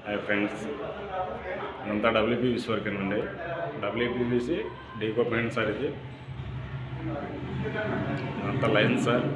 Hi friends, ఇదంతా WPVC work అండి. WPVC deco paint sir. ఇది ఇదంతా లైన్ సార్.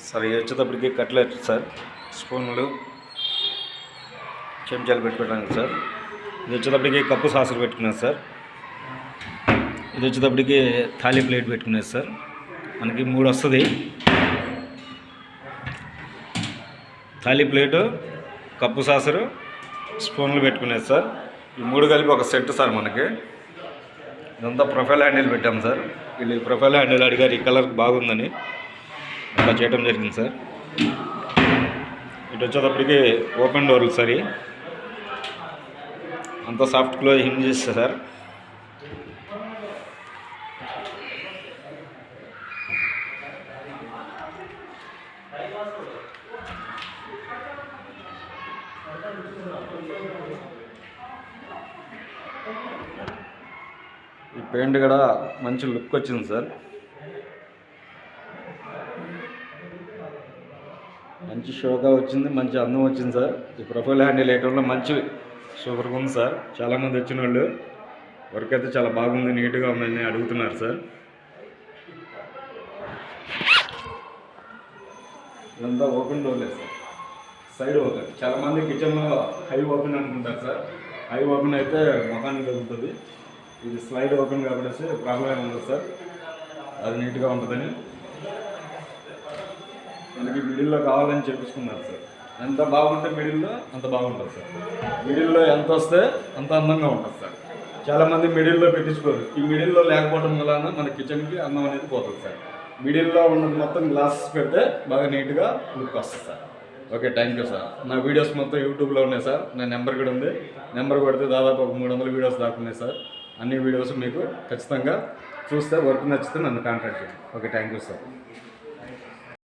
సార్ ఇది వచ్చేటప్పటికి కట్లెట్ సార్, స్పూన్లు చెంచాలు పెట్టుకోవడానికి సార్. ఇది వచ్చేటప్పటికి కప్పు సాసులు పెట్టుకునేది సార్. ఇది వచ్చేటప్పటికి థాలీ ప్లేట్ పెట్టుకునేది సార్. మనకి 3 వస్తుంది. థాలీ ప్లేటు, కప్పు సాసరు, స్పూన్లు పెట్టుకునేది సార్. ఈ 3 కలిపి ఒక సెట్ సార్. మనకి ఇదంతా ప్రొఫైల్ హ్యాండిల్ పెట్టాం సార్. వీళ్ళు ప్రొఫైల్ హ్యాండిల్ అడిగారు, ఈ కలర్ బాగుందని అలా చేయడం జరిగింది సార్. ఇటు వచ్చేటప్పటికి ఓపెన్ డోర్లు సార్. అంతా సాఫ్ట్ క్లోజ్ హింజెస్ సార్. ఈ పెయింట్ కూడా మంచి లుక్ వచ్చింది సార్. మంచి షోగా వచ్చింది, మంచి అందం వచ్చింది సార్. ఈ ప్రొఫైల్ హ్యాండిల్ వేయటంలో మంచి సూపర్గా ఉంది సార్. చాలామంది వచ్చిన వాళ్ళు వర్క్ అయితే చాలా బాగుంది, నీట్గా ఉందని అడుగుతున్నారు సార్. ఇదంతా ఓపెన్ డోర్లే సార్, సైడ్ ఓపెన్. చాలామంది కిచెన్లో హై ఓపెన్ అనుకుంటారు సార్. హై ఓపెన్ అయితే మొఖానికి తగ్గుతుంది. ఇది స్లైడ్ ఓపెన్ కాబట్టి ప్రాబ్లం ఏమి ఉండదు సార్. అది నీట్గా ఉంటుందని మనకి మిడిల్లో కావాలని చేపించుకున్నారు సార్. ఎంత బాగుంటే మిడిల్లో అంత బాగుంటుంది సార్. మిడిల్లో ఎంత వస్తే అంత అందంగా ఉంటుంది సార్. చాలామంది మిడిల్లో పెట్టించుకోరు. ఈ మిడిల్లో లేకపోవడం వలన మన కిచెన్కి అందం అనేది పోతుంది సార్. మిడిల్లో ఉన్నది మొత్తం గ్లాసెస్ పెడితే బాగా నీట్గా లుక్ వస్తుంది sir. Okay, thank you sir. నా వీడియోస్ మొత్తం యూట్యూబ్లో ఉన్నాయి సార్. నా నెంబర్ కూడా ఉంది. నెంబర్ కొడితే దాదాపు ఒక 300 వీడియోస్ దాకా ఉన్నాయి సార్. అన్ని వీడియోస్ మీకు ఖచ్చితంగా చూస్తే వర్క్ నచ్చితే నన్ను కాంటాక్ట్ చేయండి. Okay, thank you sir.